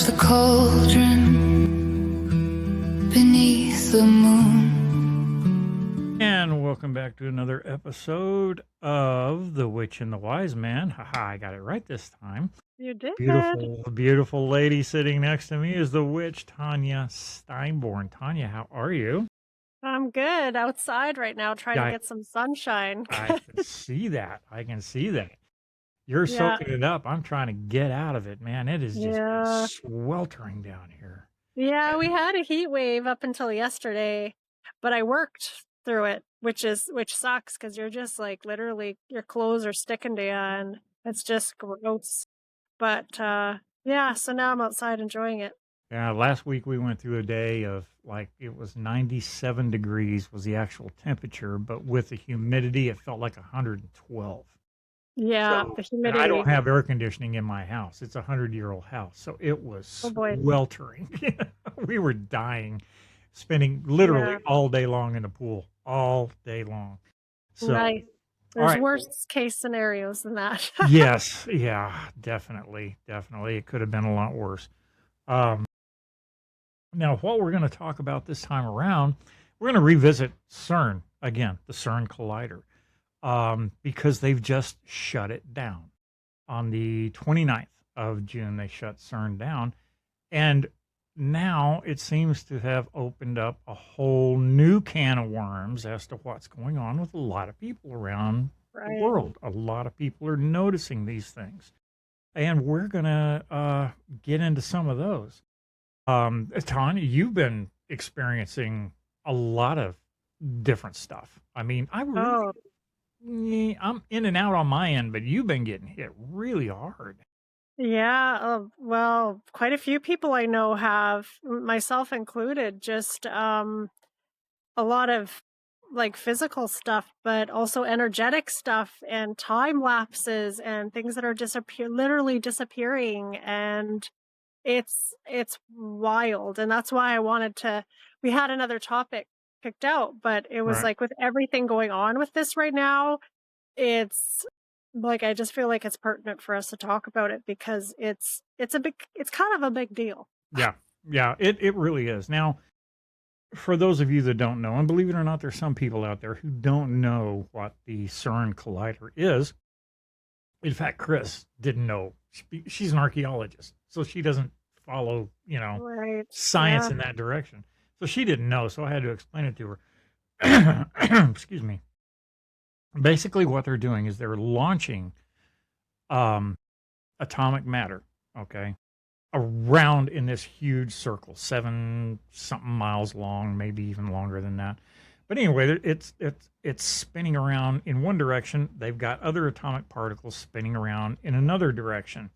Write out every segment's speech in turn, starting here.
the cauldron beneath the moon. And welcome back to another episode of The Witch and the Wise Man. Haha, I got it right this time. You did. Beautiful, beautiful lady sitting next to me is the witch, Tanya Steinborn. Tanya, how are you? I'm good. Outside right now, trying to get some sunshine. I can see that. I can see that. You're soaking it up. I'm trying to get out of it, man. It is just sweltering down here. Yeah, we had a heat wave up until yesterday, but I worked through it, which sucks because you're just like literally your clothes are sticking to you and it's just gross. But yeah, so now I'm outside enjoying it. Yeah, last week we went through a day of like it was 97 degrees was the actual temperature, but with the humidity it felt like 112. Yeah, So, the humidity. I don't have air conditioning in my house. It's a 100-year-old house, so it was sweltering. We were dying, spending literally all day long in the pool, all day long. So, nice. There's worse case scenarios than that. Yes, yeah, definitely. It could have been a lot worse. Now, what we're going to talk about this time around, we're going to revisit CERN again, the CERN Collider. Because they've just shut it down. On the 29th of June, they shut CERN down. And now it seems to have opened up a whole new can of worms as to what's going on with a lot of people around the world. A lot of people are noticing these things. And we're going to get into some of those. Tanya, you've been experiencing a lot of different stuff. I mean, I'm in and out on my end, but you've been getting hit really hard. Yeah, well, quite a few people I know have, myself included, just a lot of like physical stuff, but also energetic stuff and time lapses and things that are literally disappearing. And it's wild. And that's why we had another topic picked out, but it was like with everything going on with this right now, it's like I just feel like it's pertinent for us to talk about it because it's kind of a big deal. Yeah, it really is. Now, for those of you that don't know, and believe it or not, there's some people out there who don't know what the CERN Collider is. In fact, Chris didn't know. She's an archaeologist, so she doesn't follow, science in that direction. So she didn't know, so I had to explain it to her. Excuse me. Basically, what they're doing is they're launching atomic matter, around in this huge circle, 7-something miles long, maybe even longer than that. But anyway, it's spinning around in one direction. They've got other atomic particles spinning around in another direction,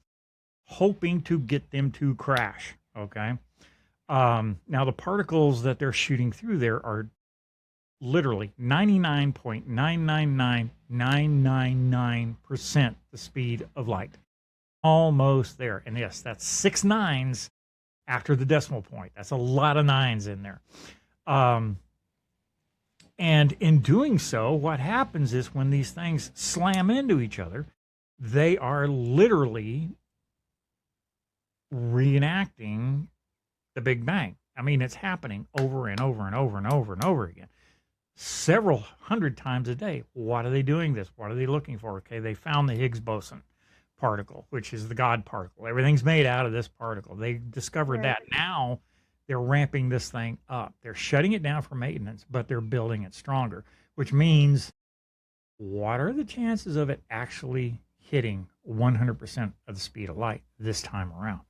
hoping to get them to crash, Now, the particles that they're shooting through there are literally 99.999999% the speed of light. Almost there. And yes, that's 6 nines after the decimal point. That's a lot of nines in there. And in doing so, what happens is when these things slam into each other, they are literally reenacting the Big Bang. I mean, it's happening over and over and over and over and over again. Several hundred times a day. What are they doing this? What are they looking for? They found the Higgs boson particle, which is the God particle. Everything's made out of this particle. They discovered that. Now they're ramping this thing up. They're shutting it down for maintenance, but they're building it stronger, which means what are the chances of it actually hitting 100% of the speed of light this time around?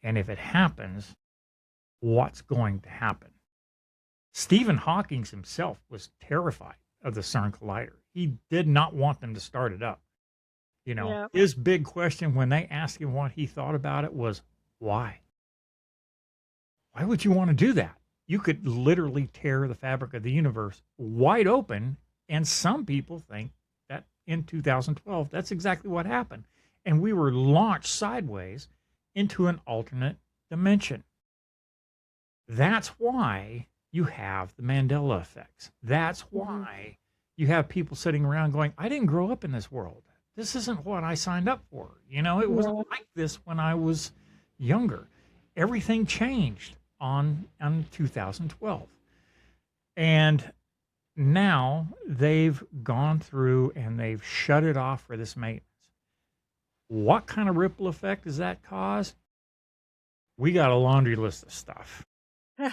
And if it happens, what's going to happen? Stephen Hawking himself was terrified of the CERN Collider. He did not want them to start it up. His big question when they asked him what he thought about it was, why? Why would you want to do that? You could literally tear the fabric of the universe wide open, and some people think that in 2012, that's exactly what happened. And we were launched sideways into an alternate dimension. That's why you have the Mandela effects. That's why you have people sitting around going, I didn't grow up in this world. This isn't what I signed up for. It wasn't like this when I was, younger. Everything changed on 2012. And now they've gone through and they've shut it off for this maintenance. What kind of ripple effect does that cause? We got a laundry list of stuff.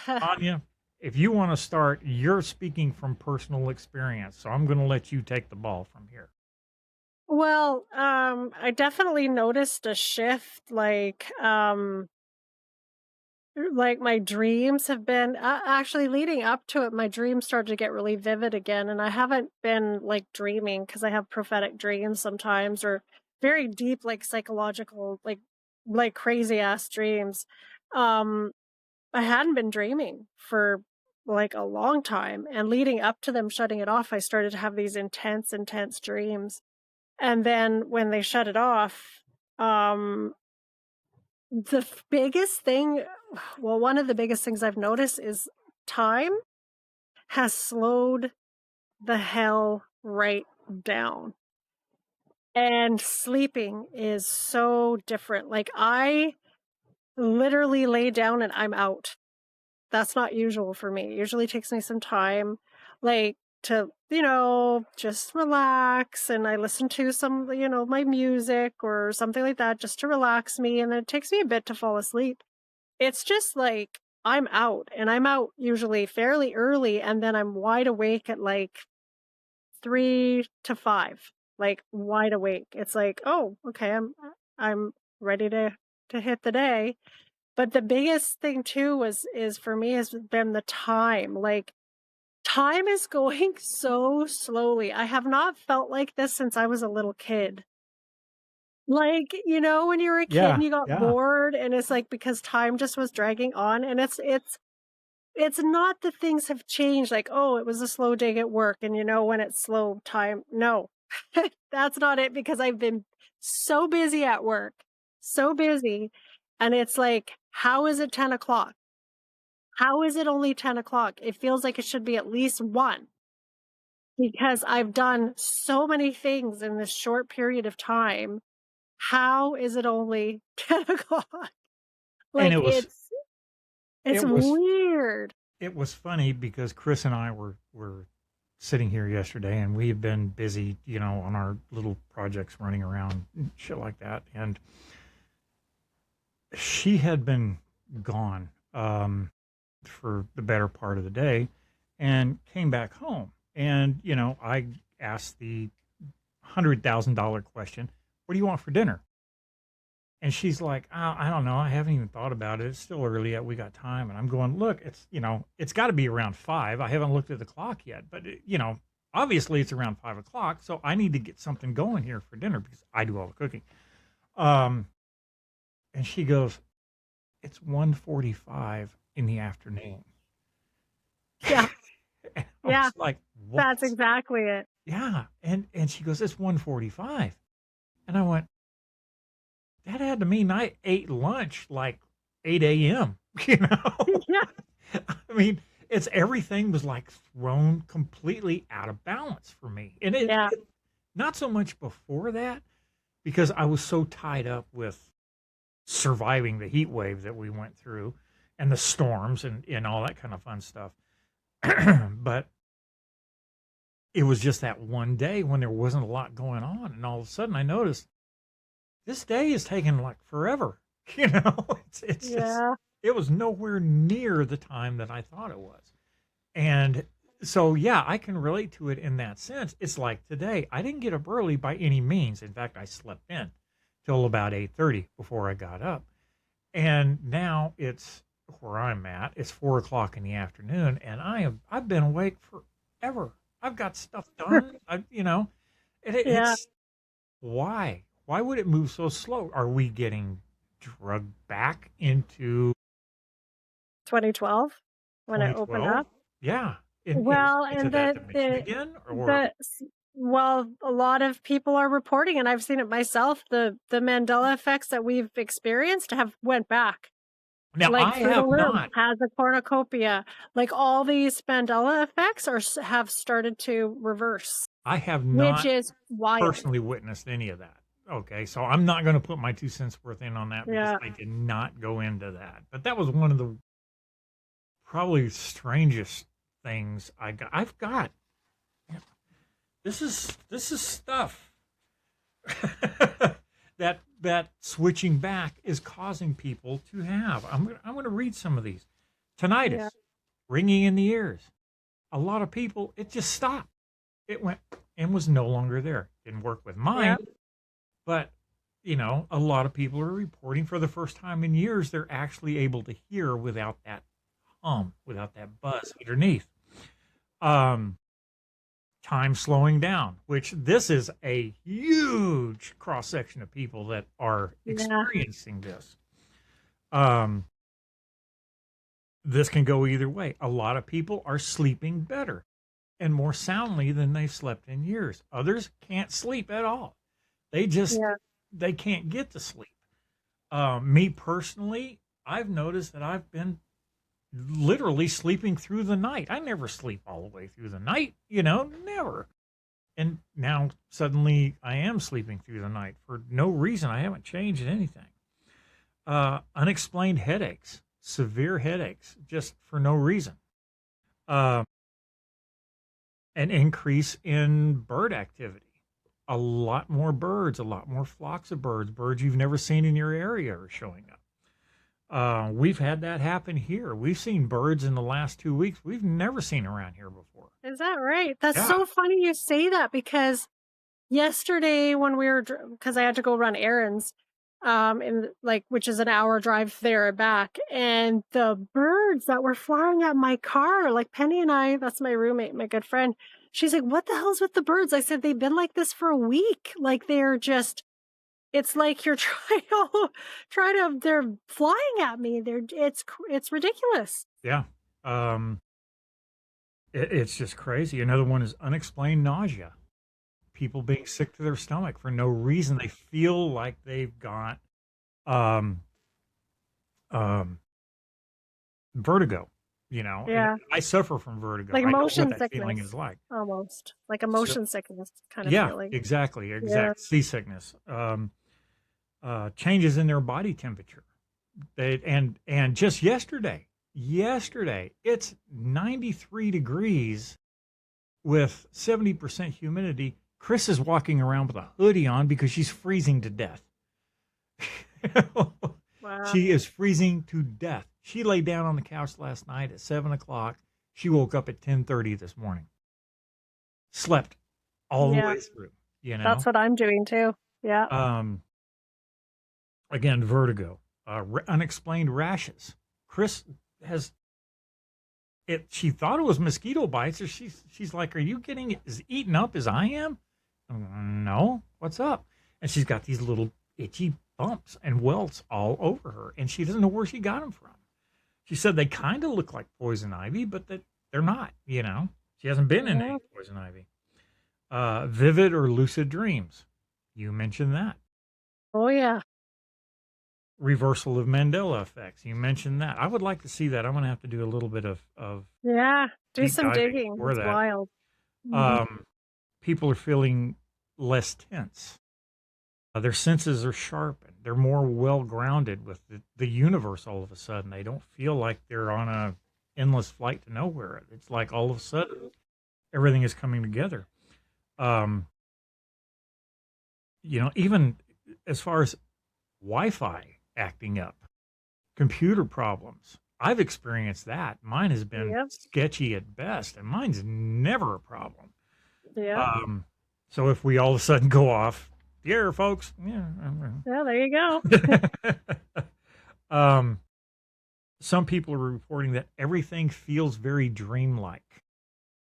Anya, if you want to start, you're speaking from personal experience, so I'm going to let you take the ball from here. Well, I definitely noticed a shift, like my dreams have been actually leading up to it. My dreams started to get really vivid again, and I haven't been like dreaming because I have prophetic dreams sometimes, or very deep, like psychological, like crazy ass dreams. Um, I hadn't been dreaming for like a long time, and leading up to them shutting it off, I started to have these intense dreams. And then when they shut it off, um, biggest thing, well, one of the biggest things I've noticed is time has slowed the hell right down. And sleeping is so different. Like, I literally lay down and I'm out. That's not usual for me. It usually takes me some time, like, to, just relax, and I listen to some, my music or something like that just to relax me, and then it takes me a bit to fall asleep. It's just like I'm out, and I'm out usually fairly early, and then I'm wide awake at like 3 to 5, like wide awake. It's like, "Oh, okay, I'm ready to hit the day." But the biggest thing too is for me has been the time. Like, time is going so slowly. I have not felt like this since I was a little kid. Like, when you were a kid Yeah, and you got yeah. bored, and it's like because time just was dragging on, and it's not that things have changed, like, oh, it was a slow day at work, and when it's slow time. No. That's not it, because I've been so busy at work, so busy, and it's like, how is it 10 o'clock? How is it only 10 o'clock? It feels like it should be at least 1, because I've done so many things in this short period of time. How is it only 10 o'clock? And Like, it's it was weird. it was funny because Chris and I were sitting here yesterday, and we had been busy, on our little projects running around and shit like that. And she had been gone for the better part of the day and came back home. And, I asked the $100,000 question, what do you want for dinner? And she's like, oh, I don't know. I haven't even thought about it. It's still early yet. We got time. And I'm going, look, it's got to be around 5. I haven't looked at the clock yet. But, obviously it's around 5 o'clock. So I need to get something going here for dinner because I do all the cooking. And she goes, it's 1:45 in the afternoon. Yeah. And I Yeah. was like, what? That's exactly it. Yeah. And she goes, it's 1:45. And I went, that had to mean I ate lunch like 8 a.m., Yeah. I mean, everything was like thrown completely out of balance for me. And Yeah. not so much before that, because I was so tied up with surviving the heat wave that we went through and the storms and all that kind of fun stuff. But it was just that one day when there wasn't a lot going on. And all of a sudden I noticed this day is taking like forever. It's Yeah. just, it was nowhere near the time that I thought it was. And so, yeah, I can relate to it in that sense. It's like today, I didn't get up early by any means. In fact, I slept in till about 8:30 before I got up. And now it's where I'm at. It's 4 o'clock in the afternoon, and I've been awake forever. I've got stuff done. And Yeah. it's why? Why would it move so slow? Are we getting drugged back into 2012 when it opened 2012? up. Yeah. Well, Into and that dimension again? Or well, a lot of people are reporting, and I've seen it myself, the Mandela effects that we've experienced have went back. now Like I Fruit have of Loom not. has a cornucopia. Like, all these Mandela effects have started to reverse, I have which not is wild. personally witnessed any of that. okay, so I'm not going to put my 2 cents worth in on that because Yeah. I did not go into that. But that was one of the probably strangest things I got. I've got this is stuff that switching back is causing people to have. I'm going to read some of these. Yeah. Tinnitus, ringing in the ears. A lot of people, it just stopped. It went and was no longer there. Didn't work with mine, Yeah. but a lot of people are reporting for the first time in years they're actually able to hear without that hum, without that buzz underneath. Um, Time slowing down, which this is a huge cross section of people that are Yeah. experiencing this. Um, this can go either way. A lot of people are sleeping better and more soundly than they've slept in years. Others can't sleep at all. Yeah. They can't get to sleep. Me personally, I've noticed that I've been literally sleeping through the night. I never sleep all the way through the night, never. And now suddenly I am sleeping through the night for no reason. I haven't changed anything. Unexplained headaches, severe headaches, just for no reason. An increase in bird activity. A lot more birds, a lot more flocks of birds you've never seen in your area are showing up. We've had that happen here. We've seen birds in the last 2 weeks we've never seen around here before. Is that right? That's Yeah. so funny you say that because yesterday when we were, because I had to go run errands, in which is an hour drive there and back, and the birds that were flying at my car, like Penny and I, that's my roommate, my good friend. She's like, "What the hell's with the birds?" I said, "They've been like this for a week. Like they're just." It's like you're they're flying at me. It's ridiculous. Yeah. It's just crazy. Another one is unexplained nausea. People being sick to their stomach for no reason. They feel like they've got um, vertigo. And Yeah. I suffer from vertigo. Like I know motion what that feeling sickness is like. almost. Like a So, motion sickness kind of yeah, feeling. exactly. Yeah. Seasickness. Changes in their body temperature. And just yesterday, it's 93 degrees with 70% humidity. Chris is walking around with a hoodie on because she's freezing to death. Wow. She is freezing to death. She lay down on the couch last night at 7 o'clock. She woke up at 10:30 this morning. Slept all the Yeah. way through. That's what I'm doing too. Yeah. Again, vertigo, unexplained rashes. Chris has it. She thought it was mosquito bites, or she's like, "Are you getting as eaten up as I am?" No, what's up? And she's got these little itchy bumps and welts all over her, and she doesn't know where she got them from. She said they kind of look like poison ivy, but that they're not. She hasn't been in any poison ivy. Vivid or lucid dreams. You mentioned that. Oh yeah. Reversal of Mandela effects. You mentioned that. I would like to see that. I'm going to have to do a little bit of Yeah. Do deep some diving digging. for It's that. wild. Mhm. People are feeling less tense. Their senses are sharpened. They're more well grounded with the universe all of a sudden. They don't feel like they're on a endless flight to nowhere. It's like all of a sudden everything is coming together. Even as far as Wi-Fi acting up, computer problems. I've experienced that. Mine has been sketchy at best, and mine's never a problem. Yeah. So if we all of a sudden go off the air, folks, Yeah, there you go. Some people are reporting that everything feels very dreamlike,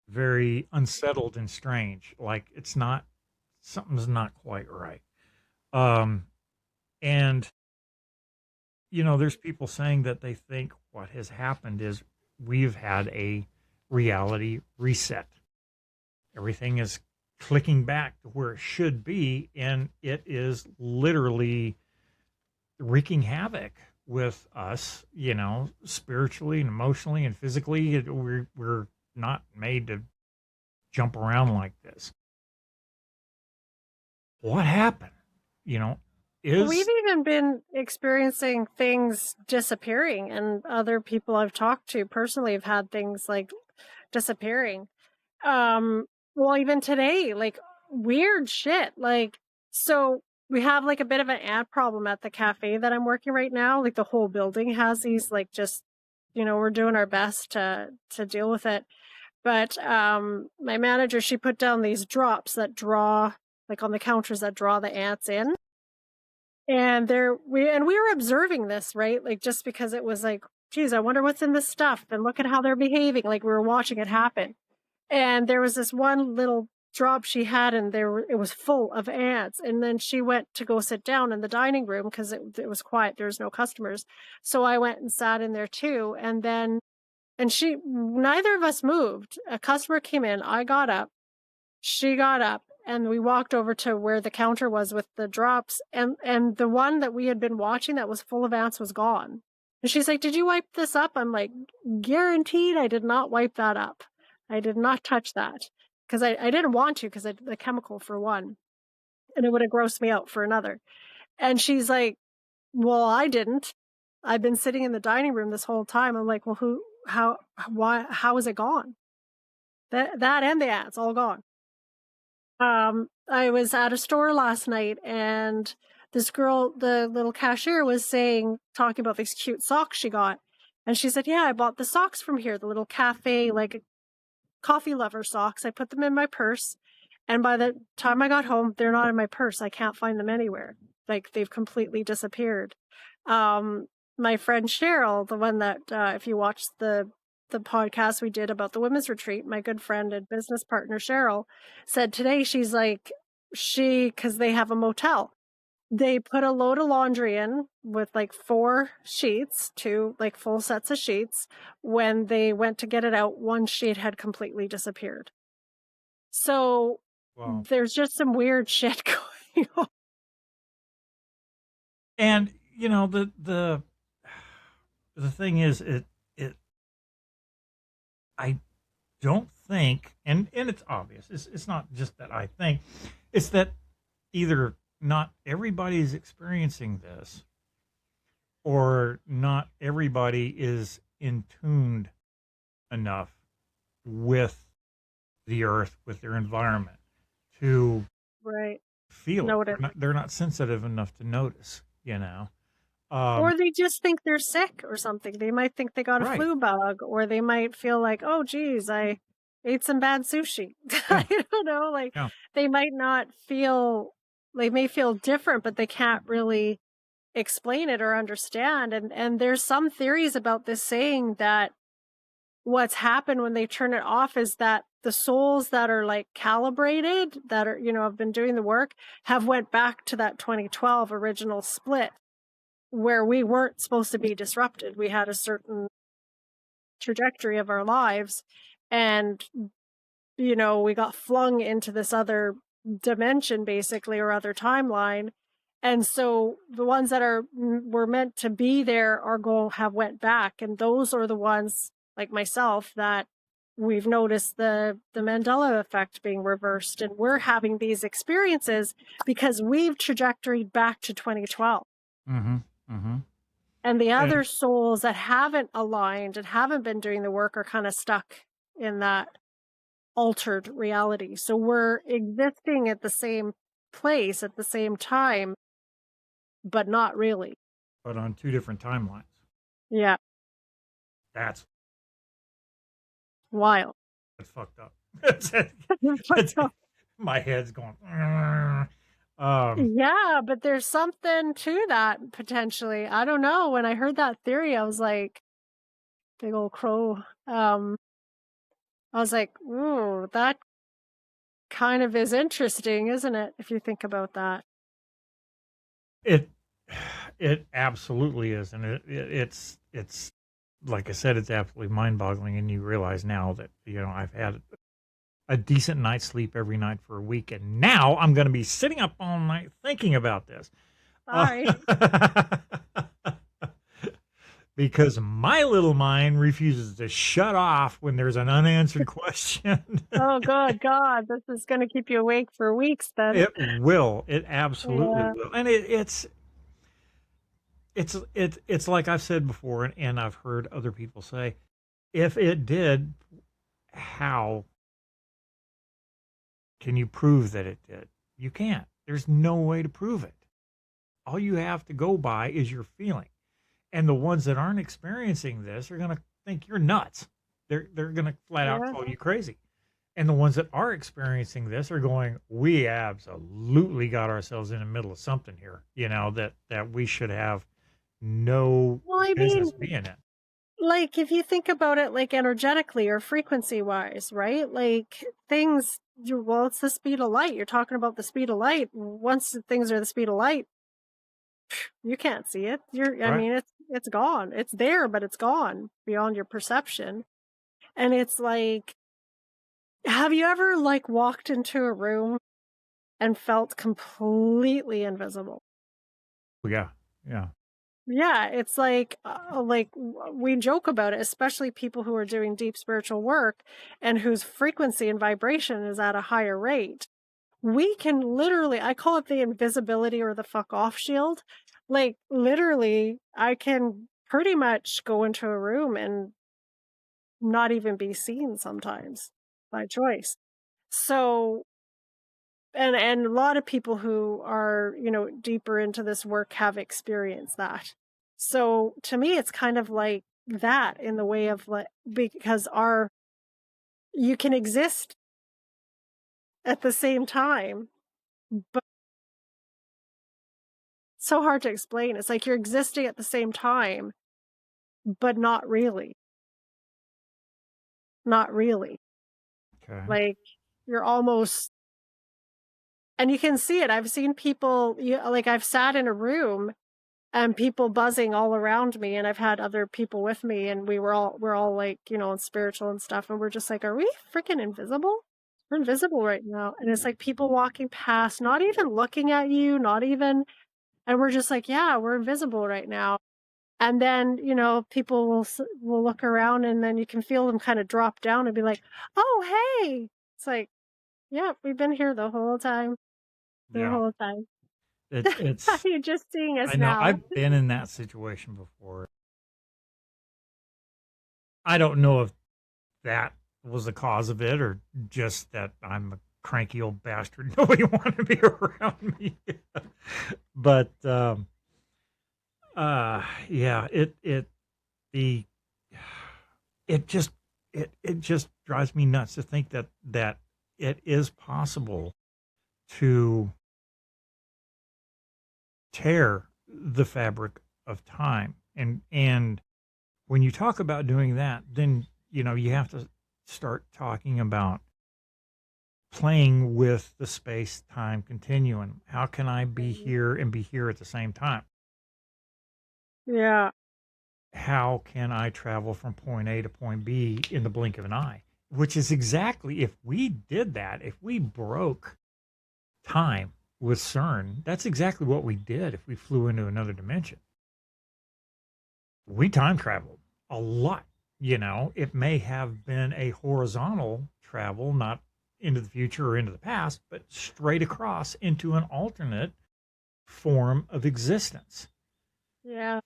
very unsettled and strange. Like something's not quite right. And there's people saying that they think what has happened is we've had a reality reset. Everything is clicking back to where it should be, and it is literally wreaking havoc with us, spiritually and emotionally and physically. We're not made to jump around like this. What happened? you know, We've is even been experiencing things disappearing, and other people I've talked to personally have had things like disappearing. Um, well, even today, like weird shit. Like, so we have like a bit of an ant problem at the cafe that I'm working right now. Like the whole building has these, like, just, we're doing our best to deal with it. But my manager, she put down these drops that draw, like on the counters, that draw the ants in. And we were observing this, right? Like, just because it was like, geez, I wonder what's in this stuff, and look at how they're behaving. Like, we were watching it happen. And there was this one little drop she had, and it was full of ants. And then she went to go sit down in the dining room because it was quiet. There was no customers. So I went and sat in there too. And neither of us moved. A customer came in. I got up. She got up, and we walked over to where the counter was with the drops. And the one that we had been watching that was full of ants was gone. And she's like, "Did you wipe this up?" I'm like, "Guaranteed I did not wipe that up. I did not touch that." Because I didn't want to, because the chemical, for one, and it would have grossed me out for another. And she's like, "Well, I didn't. I've been sitting in the dining room this whole time." I'm like, "Well, how is it gone? That and the ants all gone." I was at a store last night, and this girl, the little cashier, was talking about these cute socks she got. And she said, "Yeah, I bought the socks from here, the little cafe, like coffee lover socks. I put them in my purse. And by the time I got home, they're not in my purse. I can't find them anywhere. Like, they've completely disappeared." My friend Cheryl, the one that, if you watched the podcast we did about the women's retreat, my good friend and business partner Cheryl said today, she's like, because they have a motel, they put a load of laundry in with like 4 sheets, 2 like full sets of sheets. When they went to get it out, one sheet had completely disappeared. So wow. there's just some weird shit going on. And the thing is, I don't think, and it's obvious. It's not just that I think, it's that either not everybody is experiencing this, or not everybody is in tuned enough with the earth, with their environment, to Right. feel it. Noted. They're not sensitive enough to notice, Or they just think they're sick or something. They might think they got a Right. flu bug, or they might feel like, "Oh, geez, I ate some bad sushi." I don't know. Like, Yeah. they might not feel, they may feel different, but they can't really explain it or understand. And there's some theories about this, saying that what's happened when they turn it off is that the souls that are like calibrated, that are, have been doing the work, have went back to that 2012 original split, where we weren't supposed to be disrupted. We had a certain trajectory of our lives, and we got flung into this other dimension, basically, or other timeline. And so the ones that were meant to be there have went back, and those are the ones, like myself, that we've noticed the Mandela effect being reversed, and we're having these experiences because we've trajectoried back to 2012. Mm-hmm. Mm-hmm. And the other souls that haven't aligned and haven't been doing the work are kind of stuck in that altered reality. So we're existing at the same place at the same time, but not really. But on 2 different timelines. Yeah. That's Wild. fucked up. My head's going. Yeah, but there's something to that, potentially. I don't know. When I heard that theory, I was like, big old crow. I was like, ooh, that kind of is interesting, isn't it? If you think about that. It absolutely is, and it's like I said, it's absolutely mind-boggling. And you realize now that I've had a decent night's sleep every night for a week, and now I'm going to be sitting up all night thinking about this. Sorry. because my little mind refuses to shut off when there's an unanswered question. Oh, good God, this is going to keep you awake for weeks then. It will. It absolutely Yeah. will. And it's like I've said before, and I've heard other people say, if it did, how can you prove that it did? You can't. There's no way to prove it. All you have to go by is your feeling. And the ones that aren't experiencing this are going to think you're nuts. They're going to flat out Yeah. call you crazy. And the ones that are experiencing this are going, we absolutely got ourselves in the middle of something here, that we should have no Well, I mean, business being in. like if you think about it like energetically or frequency wise, right? Like things, well, it's the speed of light. You're talking about the speed of light. Once things are the speed of light, you can't see it. I Right. mean, it's gone. It's there, but it's gone beyond your perception. And it's like, have you ever like walked into a room and felt completely invisible? Yeah. Yeah. Yeah, it's like we joke about it, especially people who are doing deep spiritual work and whose frequency and vibration is at a higher rate. We can literally, I call it the invisibility or the fuck off shield. Like literally, I can pretty much go into a room and not even be seen sometimes by choice. So, and a lot of people who are, deeper into this work have experienced that. So to me, it's kind of like that in the way of like, because you can exist at the same time, but it's so hard to explain. It's like you're existing at the same time, but not really. Not really. Okay. Like you're almost, and you can see it. I've seen people, like I've sat in a room and people buzzing all around me, and I've had other people with me, and we're all like, spiritual and stuff, and we're just like, are we freaking invisible? We're invisible right now. And it's like people walking past, not even looking at you, not even, and we're just like, yeah, we're invisible right now. And then, people will look around, and then you can feel them kind of drop down and be like, oh, hey. It's like, yeah, we've been here the whole time. The Yeah. whole time. It's, You're just seeing us I know now. I've been in that situation before. I don't know if that was the cause of it or just that I'm a cranky old bastard. Nobody wanted to be around me. But yeah, the it just it just drives me nuts to think that it is possible to tear the fabric of time. And when you talk about doing that, then you have to start talking about playing with the space time continuum. How can I be here and be here at the same time? Yeah. How can I travel from point A to point B in the blink of an eye? Which is exactly, if we did that, if we broke time with CERN, that's exactly what we did if we flew into another dimension. We time traveled a lot. It may have been a horizontal travel, not into the future or into the past, but straight across into an alternate form of existence. Yeah.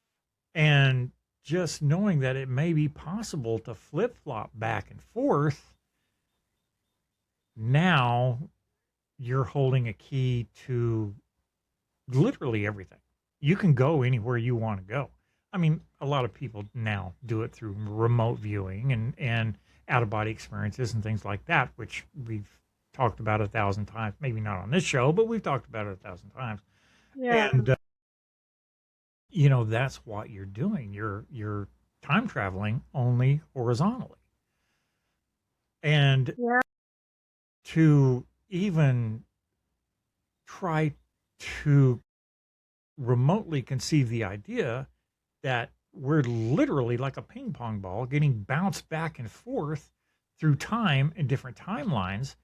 And just knowing that it may be possible to flip flop back and forth, now you're holding a key to literally everything. You can go anywhere you want to go. I mean, a lot of people now do it through remote viewing and out of body experiences and things like that, which we've talked about 1,000 times. Maybe not on this show, but we've talked about it 1,000 times. Yeah. And that's what you're doing. You're time traveling only horizontally. And Yeah. to even try to remotely conceive the idea that we're literally like a ping pong ball getting bounced back and forth through time in different timelines.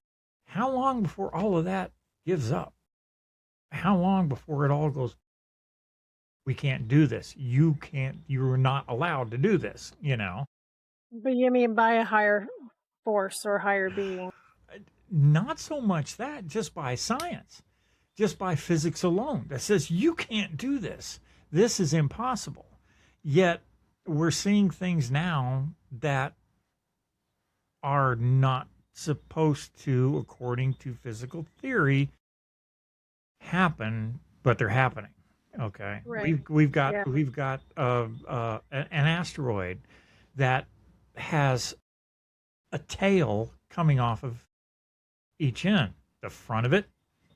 How long before all of that gives up? How long before it all goes we can't do this. You're not allowed to do this, you know? But you mean by a higher force or higher being? Not so much that, just by science, just by physics alone, that says you can't do this. This is impossible. Yet we're seeing things now that are not supposed to, according to physical theory, happen, but they're happening. Okay, Right. we've got Yeah. an asteroid that has a tail coming off of each end, the front of it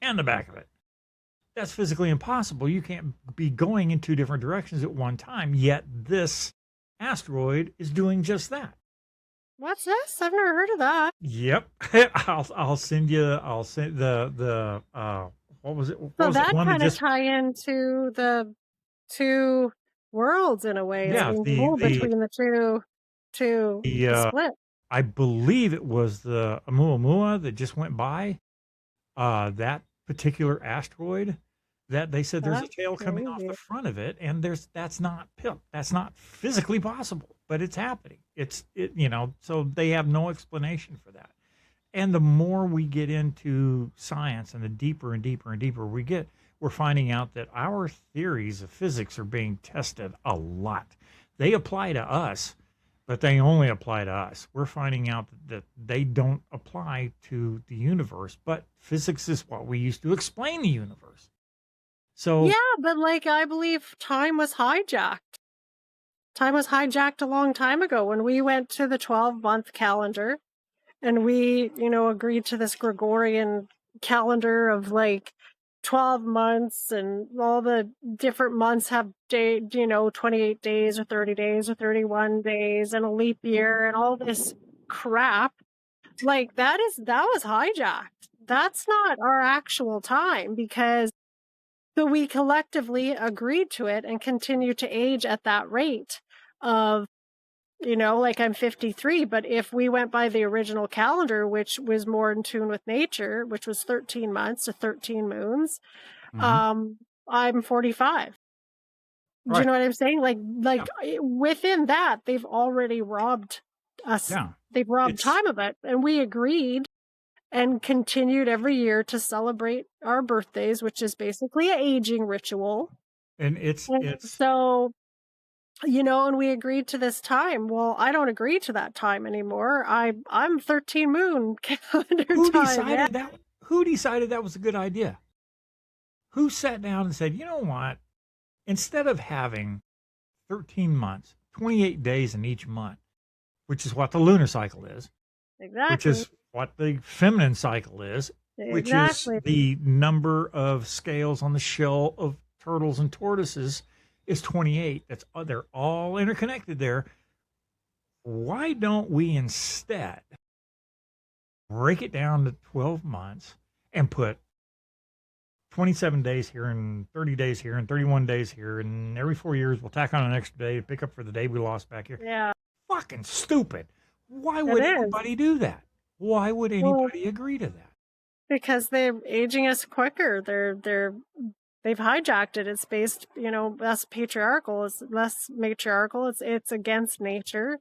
and the back of it. That's physically impossible. You can't be going in two different directions at one time. Yet this asteroid is doing just that. What's this? I've never heard of that. Yep. I'll send you. I'll send the what was it? What So was it? that One that kind of just tie into the two worlds in a way. yeah Like the rule between the the the split. I believe it was the Oumuamua that just went by. That particular asteroid that they said there's a That's tail coming off crazy. the front of it, and that's not physically possible, but it's happening. So they have no explanation for that. And the more we get into science and the deeper and deeper and deeper we get, we're finding out that our theories of physics are being tested a lot. They apply to us, but they only apply to us. We're finding out that they don't apply to the universe, but physics is what we use to explain the universe. So, Yeah, but like I believe time was hijacked. Time was hijacked a long time ago when we went to the 12-month calendar and we, agreed to this Gregorian calendar of like 12 months, and all the different months have 28 days or 30 days or 31 days and a leap year and all this crap. Like that was hijacked. That's not our actual time, because we collectively agreed to it and continue to age at that rate of, like I'm 53, but if we went by the original calendar, which was more in tune with nature, which was 13 months to 13 moons, mhm, I'm 45. Do you right. know what I'm saying? Yeah. Within that, they've already robbed us. Yeah. They've robbed It's, time of it. And we agreed and continued every year to celebrate our birthdays, which is basically an aging ritual. and And so, and we agreed to this time. Well, I don't agree to that time anymore. I'm 13 moon calendar who time. Yeah. decided that? Who decided that was a good idea? Who sat down and said, you know what? Instead of having 13 months, 28 days in each month, which is what the lunar cycle is, which Exactly. is what the feminine cycle is, which is Exactly. the number of scales on the shell of turtles and tortoises is 28. They're all interconnected there. Why don't we instead break it down to 12 months and put 27 days here and 30 days here and 31 days here, and every 4 years we'll tack on an extra day to pick up for the day we lost back here? Yeah, Fucking stupid. Why it would is. anybody do that? Why would Well, anybody agree to that? because they're aging us quicker. They've hijacked it. It's based, less patriarchal. It's less matriarchal. It's against nature.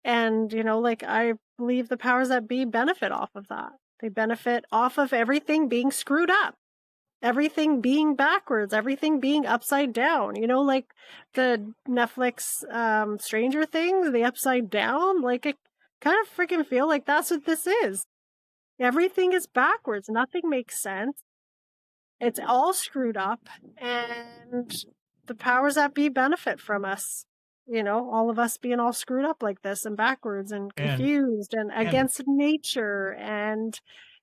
And, like I believe the powers that be benefit off of that. They benefit off of everything being screwed up, everything being backwards, everything being upside down. Like the Netflix Stranger Things, the upside down. Like I kind of freaking feel like that's what this is. Everything is backwards. Nothing makes sense. It's all screwed up, and the powers that be benefit from us. All of us being all screwed up like this and backwards and And confused and and against nature, and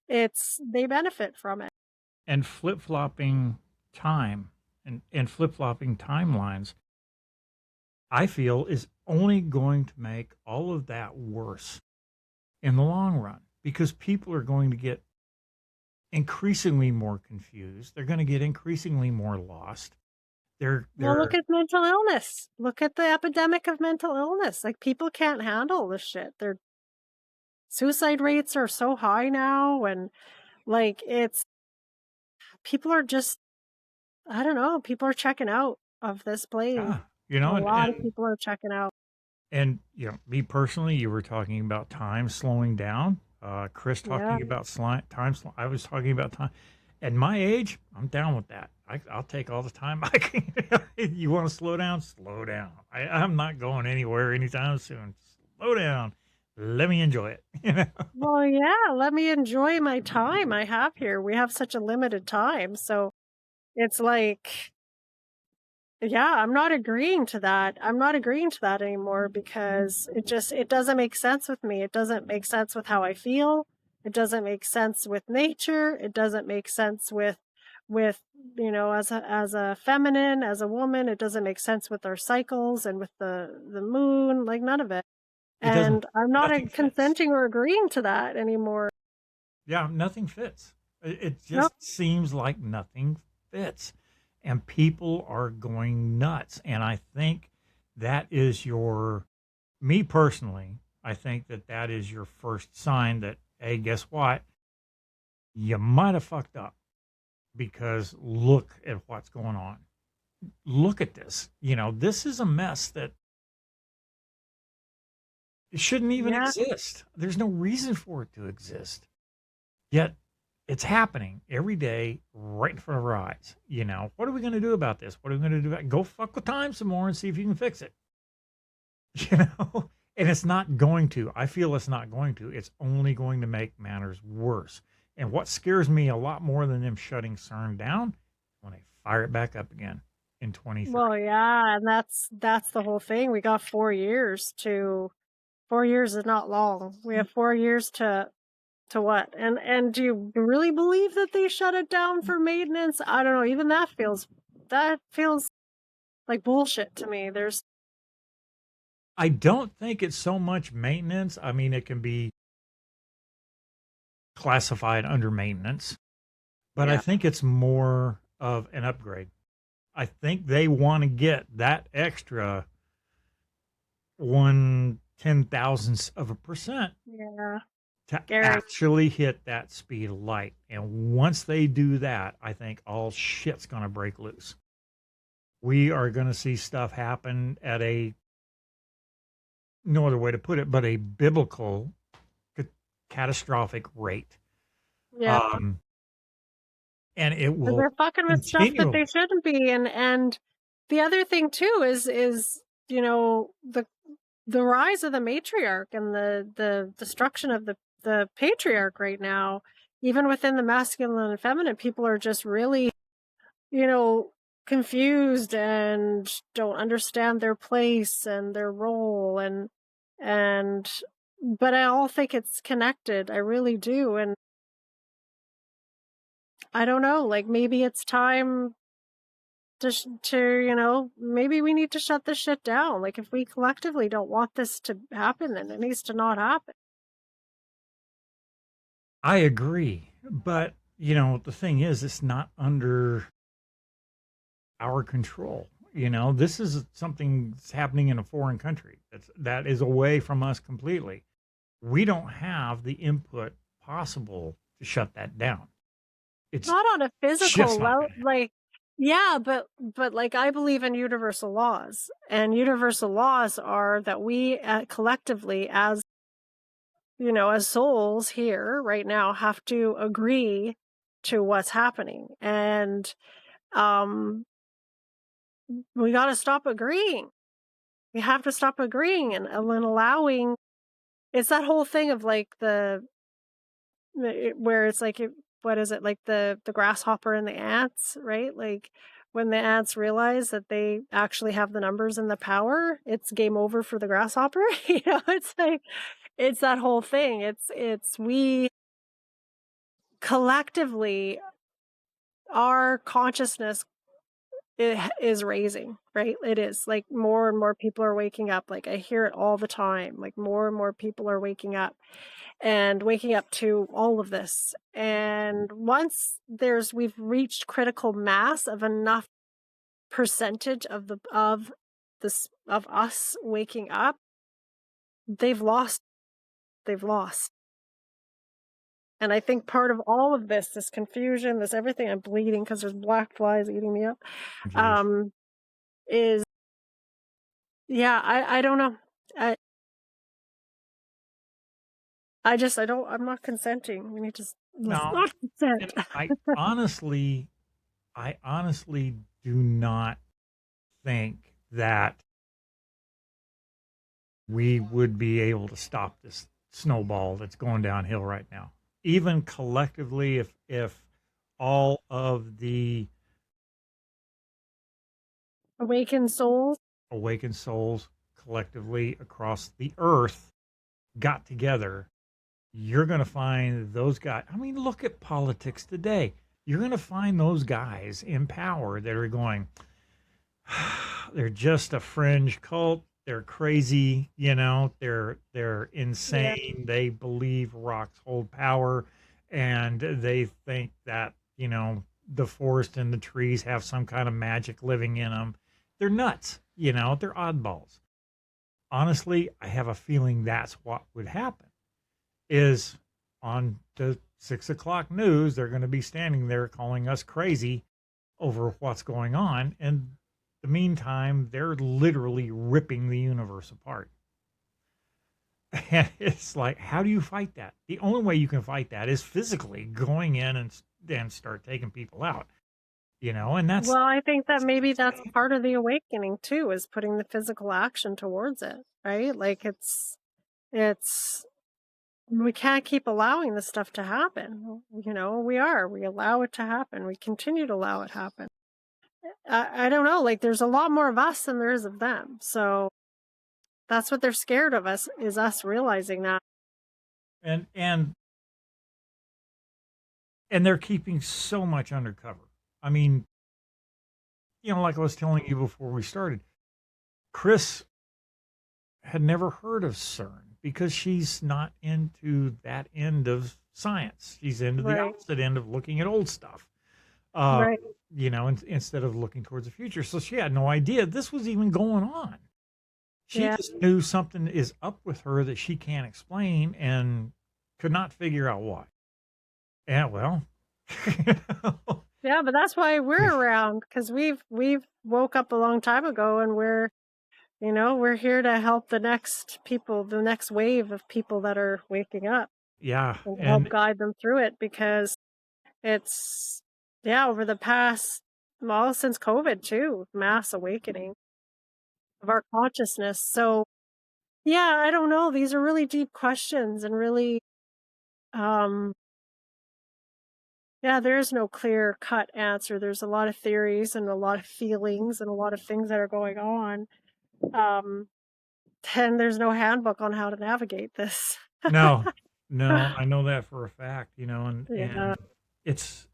they benefit from it. and flip-flopping time and flip-flopping timelines, I feel, is only going to make all of that worse in the long run, because people are going to get increasingly more confused. They're going to get increasingly more lost. Well, They're look at mental illness. Look at the epidemic of mental illness. Like people can't handle this shit. Their suicide rates are so high now, and like people are just, I don't know, people are checking out. of this plane. Yeah, you A know, lot of people are checking out. and me personally, you were talking about time slowing down. Chris Yeah. talking about time. I was talking about time. At my age, I'm down with that. I'll take all the time I can. You want to slow down? Slow down. I'm not going anywhere anytime soon. Slow down. Let me enjoy it. Well, yeah, let me enjoy my time I have here. We have such a limited time. So it's like, yeah, I'm not agreeing to that. I'm not agreeing to that anymore because it doesn't make sense with me. It doesn't make sense with how I feel. It doesn't make sense with nature. It doesn't make sense with as a feminine, as a woman. It doesn't make sense with our cycles and with the moon, like none of it. It doesn't. And I'm not Nothing fits. consenting or agreeing to that anymore. Yeah, nothing fits. It No. just seems like nothing fits. And people are going nuts. And I think that is me personally, I think that is your first sign that, hey, guess what? You might have fucked up because look at what's going on. Look at this. This is a mess that shouldn't even Yeah. exist. There's no reason for it to exist. Yet it's happening every day right in front of our eyes. What are we going to do about this? What are we going to do about it? Go fuck with time some more and see if you can fix it. You know, and it's not going to. I feel it's not going to. It's only going to make matters worse. And what scares me a lot more than them shutting CERN down when they fire it back up again in 23. Well, yeah, and that's the whole thing. We got 4 years is not long. We have 4 years to what? And do you really believe that they shut it down for maintenance? I don't know. Even that feels like bullshit to me. I don't think it's so much maintenance. I mean, it can be classified under maintenance, but I Yeah. think it's more of an upgrade. I think they want to get that extra 1/10,000th of a percent Yeah. to Gary. actually hit that speed of light. And once they do that, I think all shit's going to break loose. We are going to see stuff happen at no other way to put it, but a biblical catastrophic rate. Yeah. And it 'Cause will they're fucking with stuff that continually. they shouldn't be. And the other thing too is the rise of the matriarch and the destruction of the patriarch right now. Even within the masculine and feminine, people are just really, you know, confused and don't understand their place and their role and but I all think it's connected. I really do. And I don't know, like maybe it's time maybe we need to shut this shit down. Like if we collectively don't want this to happen, then it needs to not happen. I agree. But, the thing is, it's not under our control. This is something that's happening in a foreign country that is away from us completely. We don't have the input possible to shut that down. It's Not on a physical just not level, going to happen. like yeah, but like I believe in universal laws, and universal laws are that we collectively as souls here right now have to agree to what's happening. And um we got to stop agreeing. We have to stop agreeing and allowing. It's that whole thing of like where it's like what is it, like the grasshopper and the ants, right? Like when the ants realize that they actually have the numbers and the power, it's game over for the grasshopper. It's like it's that whole thing. It's we collectively, our consciousness is raising, right? It is like more and more people are waking up. Like I hear it all the time. Like more and more people are waking up and waking up to all of this. And once we've reached critical mass of enough percentage of us waking up, they've lost. They've lost. And I think part of all of this confusion, this everything, I'm bleeding because there's black flies eating me up. Jeez. Um, is, yeah, I don't know. I'm not consenting. We need to let's No, not consent. and I honestly do not think that we would be able to stop this snowball that's going downhill right now. Even collectively, if all of the Awakened souls. awakened souls collectively across the earth got together, you're going to find those guys. I mean, look at politics today. You're going to find those guys in power that are going, they're just a fringe cult. They're crazy, they're insane. They believe rocks hold power, and they think that, the forest and the trees have some kind of magic living in them. They're nuts, they're oddballs. Honestly, I have a feeling that's what would happen is on the 6 o'clock news, they're going to be standing there calling us crazy over what's going on. And the meantime, they're literally ripping the universe apart. And it's like, how do you fight that? The only way you can fight that is physically going in and start taking people out, and that's, Well, I think that maybe that's part of the awakening too, is putting the physical action towards it, right? Like it's we can't keep allowing this stuff to happen. We allow it to happen. We continue to allow it happen. I don't know, like there's a lot more of us than there is of them. So that's what they're scared of us, is us realizing that. and they're keeping so much undercover. I mean, like I was telling you before we started, Chris had never heard of CERN because she's not into that end of science. She's into the Right. opposite end of looking at old stuff, Right. instead of looking towards the future. So she had no idea this was even going on. She Yeah. just knew something is up with her that she can't explain and could not figure out why. Yeah, well, Yeah, but that's why we're around, because we've woke up a long time ago, and we're here to help the next wave of people that are waking up, yeah, and help and guide them through it, because it's, yeah, over the past, well, since COVID too, mass awakening of our consciousness. So yeah, I don't know. These are really deep questions, and really, yeah, there is no clear cut answer. There's a lot of theories and a lot of feelings and a lot of things that are going on. And there's no handbook on how to navigate this. no, I know that for a fact, and Yeah. it's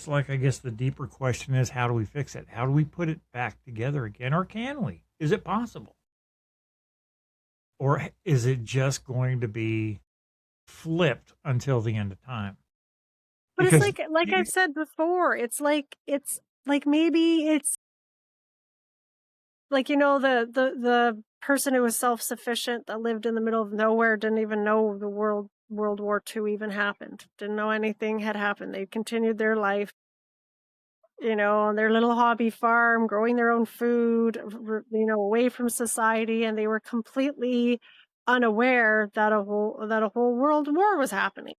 like, I guess the deeper question is, how do we fix it? How do we put it back together again, or can we? Is it possible? Or is it just going to be flipped until the end of time? But Because it's like I've said before, it's like maybe it's like, the person who was self-sufficient, that lived in the middle of nowhere, didn't even know the World War II even happened, didn't know anything had happened. They continued their life, on their little hobby farm, growing their own food, away from society, and they were completely unaware that a whole world war was happening.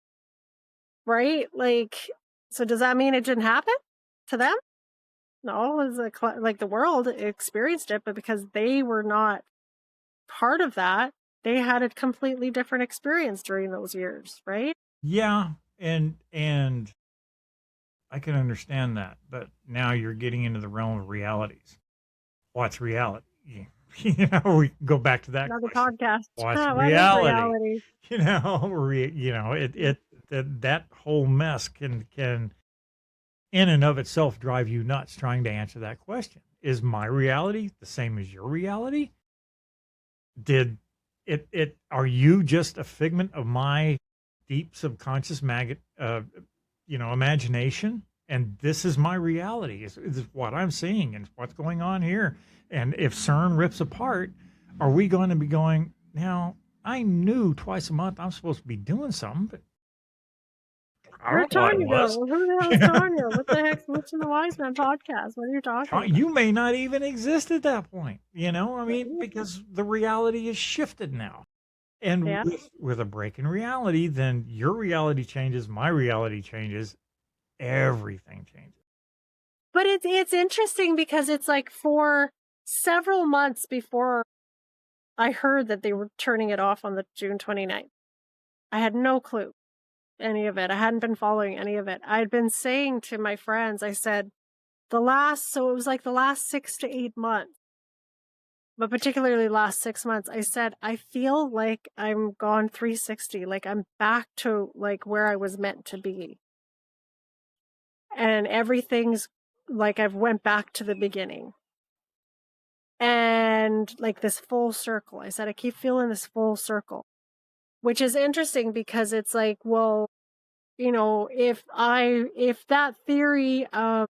Right? Like, so does that mean it didn't happen to them? No, it was like the world experienced it, but because they were not part of that, they had a completely different experience during those years, right? yeah, and I can understand that, but now you're getting into the realm of realities. What's reality? We can go back to that Another question. podcast. What's What is reality? reality? That whole mess can in and of itself drive you nuts trying to answer that question. Is my reality the same as your reality? Did it are you just a figment of my deep subconscious imagination, and this is my reality? Is what I'm seeing and what's going on here? And if CERN rips apart, are we going to be going, now, I knew twice a month I'm supposed to be doing something, but I Where'd don't know what it Tanya was. go? Who the hell is Tanya? What the heck's Witch and the Wise Man podcast? What are you talking about? You may not even exist at that point, I mean, because the reality is shifted now. And Yeah. with a break in reality, then your reality changes, my reality changes, everything changes. But it's interesting because it's like for several months before I heard that they were turning it off on the June 29th. I had no clue any of it. I hadn't been following any of it. I'd been saying to my friends, I said, so it was like the last 6 to 8 months, but particularly last 6 months, I said, I feel like I'm gone 360, like I'm back to like where I was meant to be. And everything's like I've went back to the beginning. And like this full circle. I said, I keep feeling this full circle, which is interesting because it's like, well, if that theory of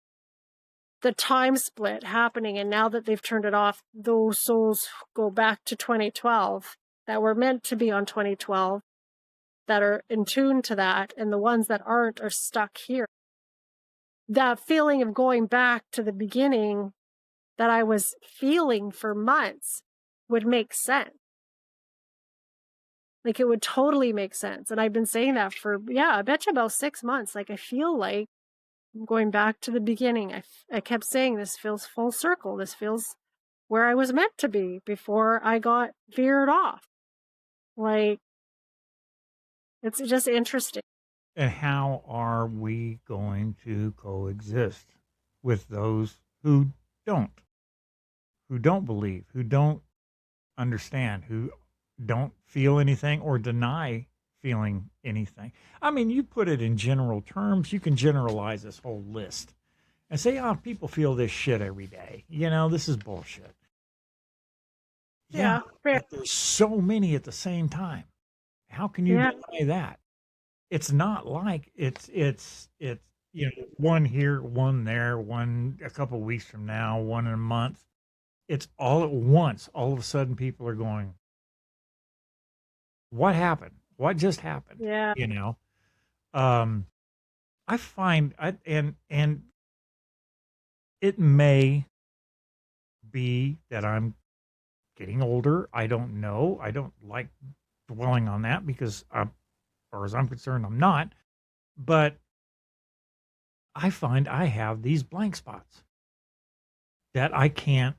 the time split happening and now that they've turned it off, those souls go back to 2012 that were meant to be on 2012 that are in tune to that, and the ones that aren't are stuck here. That feeling of going back to the beginning that I was feeling for months would make sense. Like it would totally make sense. And I've been saying that for, I bet you about 6 months. Like I feel like I'm going back to the beginning. I kept saying this feels full circle. This feels where I was meant to be before I got veered off. Like, it's just interesting. And how are we going to coexist with those who don't believe, who don't understand, who don't feel anything or deny feeling anything? I mean, you put it in general terms, you can generalize this whole list and say, oh, people feel this shit every day. This is bullshit. Yeah, but there's so many at the same time. How can you deny that? It's not like it's one here, one there, one a couple of weeks from now, one in a month. It's all at once. All of a sudden, people are going, "What happened? What just happened?" Yeah. I find, and it may be that I'm getting older. I don't know. I don't like dwelling on that because, as far as I'm concerned, I'm not. But I find I have these blank spots that I can't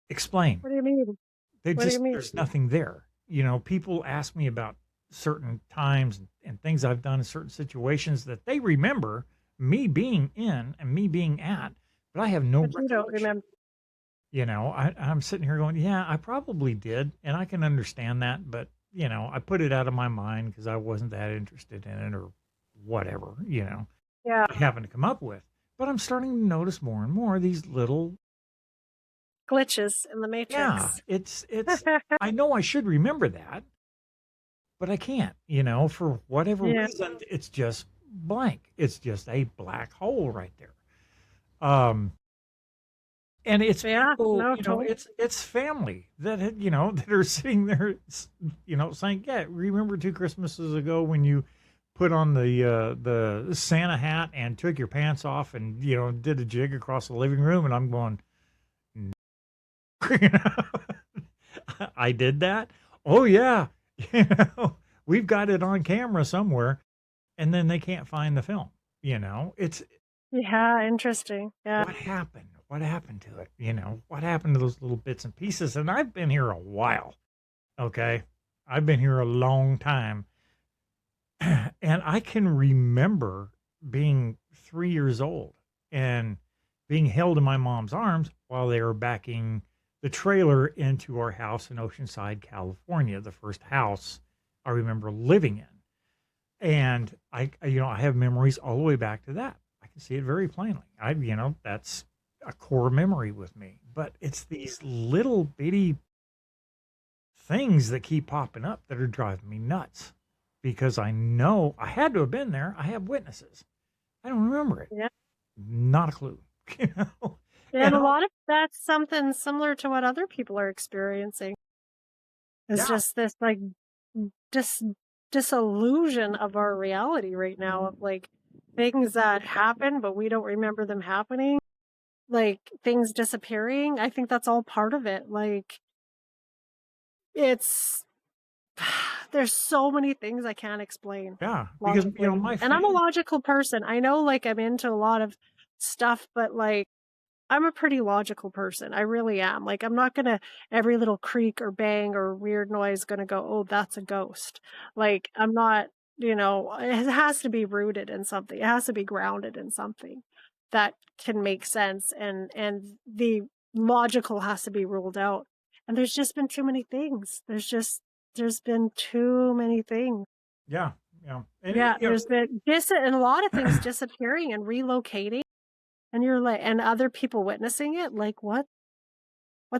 explain. What do you mean? There's nothing there. People ask me about certain times and things I've done in certain situations that they remember me being in and me being at, but I have no But you don't remember. I'm sitting here going, yeah, I probably did. And I can understand that, but I put it out of my mind because I wasn't that interested in it or whatever, Yeah. I happened to come up with. But I'm starting to notice more and more these little glitches in the matrix. Yeah, it's I know I should remember that, but I can't, for whatever reason, it's just blank. It's just a black hole right there. And it's people, it's family that that are sitting there, saying, yeah, remember 2 Christmases ago when you put on the Santa hat and took your pants off and did a jig across the living room, and I'm going, I did that. Oh yeah, we've got it on camera somewhere, and then they can't find the film. It's interesting. Yeah, what happened? What happened to it? What happened to those little bits and pieces? And I've been here a while. Okay, I've been here a long time. And I can remember being 3 years old and being held in my mom's arms while they were backing the trailer into our house in Oceanside, California, the first house I remember living in. And I have memories all the way back to that. I can see it very plainly. That's a core memory with me. But it's these little bitty things that keep popping up that are driving me nuts. Because I know I had to have been there. I have witnesses. I don't remember it. Yeah. Not a clue. And a lot of that's something similar to what other people are experiencing. It's just this like just disillusion of our reality right now, of like things that happen, but we don't remember them happening, like things disappearing. I think that's all part of it. Like, it's, there's so many things I can't explain Yeah, because logically. my And I'm a family. logical person. I know, like, I'm into a lot of stuff, but like, I'm a pretty logical person. I really am. Like, I'm not gonna, every little creak or bang or weird noise gonna go, oh, that's a ghost. Like, I'm not, it has to be rooted in something. It has to be grounded in something that can make sense, and the logical has to be ruled out. And there's just been too many things. There's been too many things. Yeah, yeah, and Yeah, there's been and a lot of things disappearing and relocating. And you're like, and other people witnessing it, like, what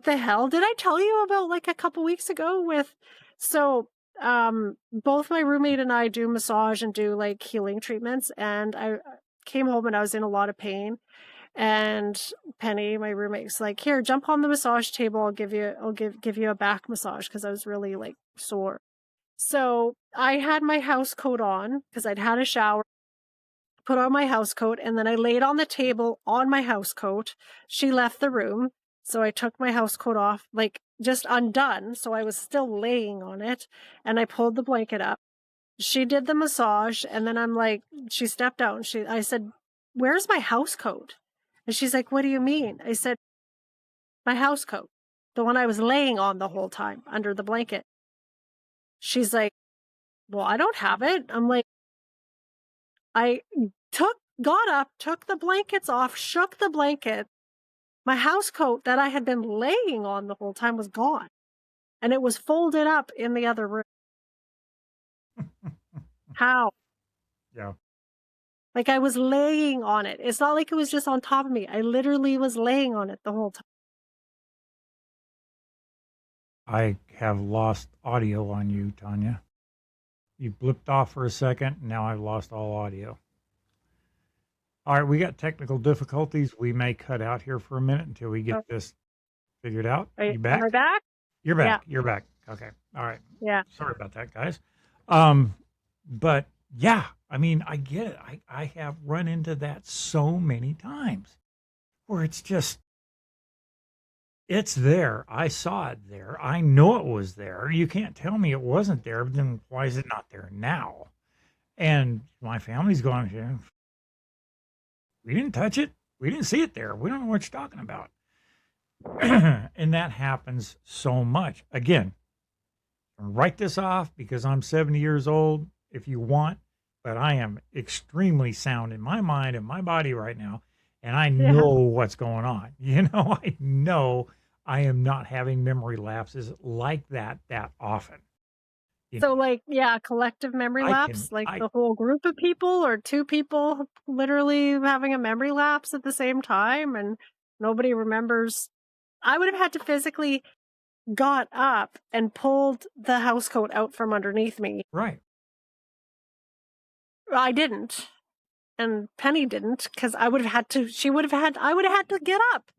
the hell? Did I tell you about, like, a couple weeks ago with, so, both my roommate and I do massage and do like healing treatments. And I came home and I was in a lot of pain. And Penny, my roommate's like, here, jump on the massage table. I'll give you a back massage, because I was really like sore. So I had my house coat on because I'd had a shower, put on my house coat, and then I laid on the table on my house coat. She left the room, so I took my house coat off, like just undone, so I was still laying on it, and I pulled the blanket up. She did the massage, and then I'm like, she stepped out, and I said, "Where's my house coat?" And she's like, "What do you mean?" I said, "My house coat, the one I was laying on the whole time under the blanket." She's like, "Well, I don't have it." I'm like, I got up, took the blankets off, shook the blanket. My house coat that I had been laying on the whole time was gone. And it was folded up in the other room. How? yeah. Like, I was laying on it. It's not like it was just on top of me. I literally was laying on it the whole time. I have lost audio on you, Tanya. You blipped off for a second, and now I've lost all audio. All right, we got technical difficulties. We may cut out here for a minute until we get this figured out. You back? Am I back? You're back. Yeah. You're back. Okay. All right. Yeah. Sorry about that, guys. But yeah, I mean, I get it. I have run into that so many times where it's just, it's there. I saw it there. I know it was there. You can't tell me it wasn't there. But then why is it not there now? And my family's going, yeah, we didn't touch it. We didn't see it there. We don't know what you're talking about. And that happens so much. Again, write this off because I'm 70 years old if you want, but I am extremely sound in my mind and my body right now. And I know what's going on. I know I am not having memory lapses like that often. So, like, yeah, collective memory lapse, the whole group of people or two people literally having a memory lapse at the same time and nobody remembers. I would have had to physically got up and pulled the house coat out from underneath me. Right. I didn't. And Penny didn't, because I would have had to, I would have had to get up.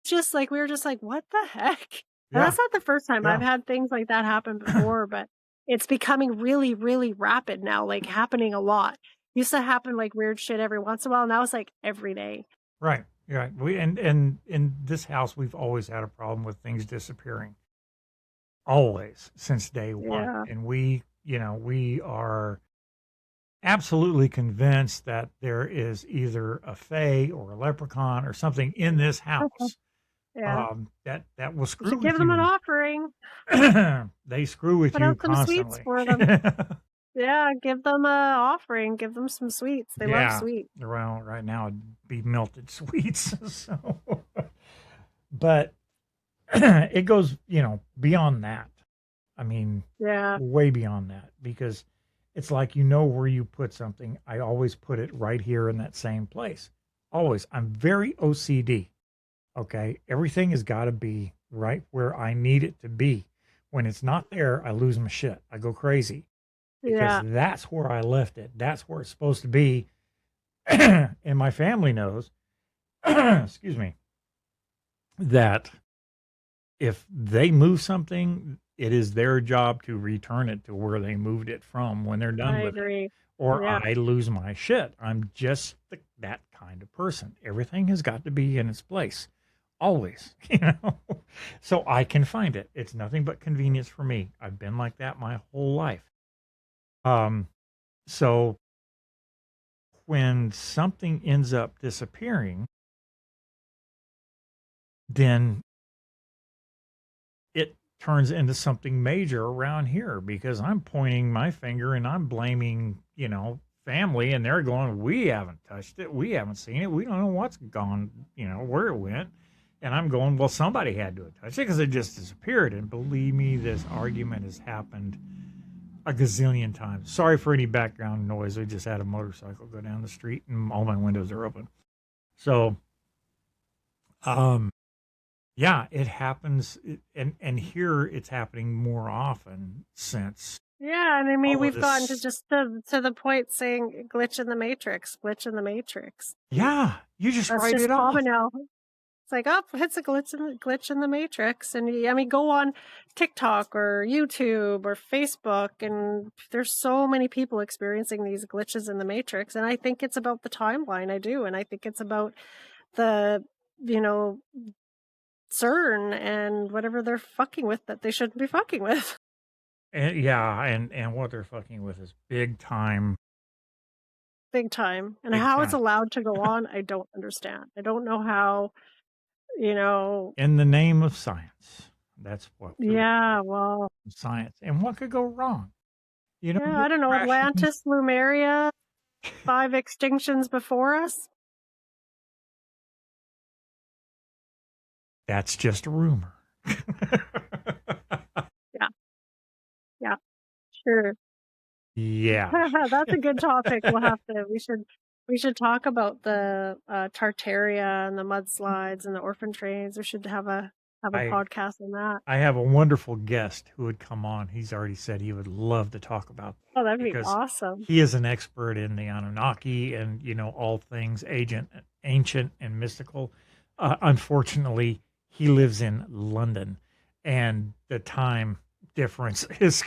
Just like, we were just like, what the heck? And that's not the first time. I've had things like that happen before, but it's becoming really, really rapid now, like happening a lot. Used to happen like weird shit every once in a while. Now it's like every day. Right. Right. And in this house, we've always had a problem with things disappearing. Always, since day one. Yeah. And we are absolutely convinced that there is either a fae or a leprechaun or something in this house. Yeah. That will screw with you. Give them an offering. They screw with you constantly. Some sweets for them. Yeah, give them an offering. Give them some sweets. They love sweets. Well, right now it'd be melted sweets. So, but it goes, beyond that. I mean, way beyond that, because it's like, where you put something. I always put it right here in that same place. Always. I'm very OCD. Okay. Everything has got to be right where I need it to be. When it's not there, I lose my shit. I go crazy because that's where I left it. That's where it's supposed to be. And my family knows, excuse me, that if they move something, it is their job to return it to where they moved it from when they're done I with it, agree. or Yeah. I lose my shit. I'm just that kind of person. Everything has got to be in its place, always, so I can find it. It's nothing but convenience for me. I've been like that my whole life. So when something ends up disappearing, then it turns into something major around here because I'm pointing my finger and I'm blaming, family, and they're going, we haven't touched it. We haven't seen it. We don't know what's gone, where it went. And I'm going, well, somebody had to have touched it because it just disappeared. And believe me, this argument has happened a gazillion times. Sorry for any background noise. We just had a motorcycle go down the street and all my windows are open. So, yeah, it happens, and here it's happening more often since Yeah, and I mean, all of we've gotten to this. just to the point saying glitch in the matrix, glitch in the matrix. Yeah, you just That's write just it off. common now. It's like, oh, it's a glitch in the matrix, and I mean, go on TikTok or YouTube or Facebook, and there's so many people experiencing these glitches in the matrix, and I think it's about the timeline. I do, and I think it's about the you know CERN and whatever they're fucking with that they shouldn't be fucking with. And yeah, and what they're fucking with is big time, Big time. And big how it's time. allowed to go on, I don't understand. I don't know how, you know, In the name of science. That's what we're looking yeah, at. well, Science. And what could go wrong? yeah, You're I don't know. crashing. Atlantis, Lemuria, 5 extinctions before us. That's just a rumor. Yeah, yeah, sure. Yeah. That's a good topic. We should talk about the Tartaria and the mudslides and the orphan trains. We should have a I podcast on that. I have a wonderful guest who would come on. He's already said he would love to talk about that Oh, that'd be because awesome. he is an expert in the Anunnaki and all things ancient and mystical. Unfortunately, he lives in London, and the time difference is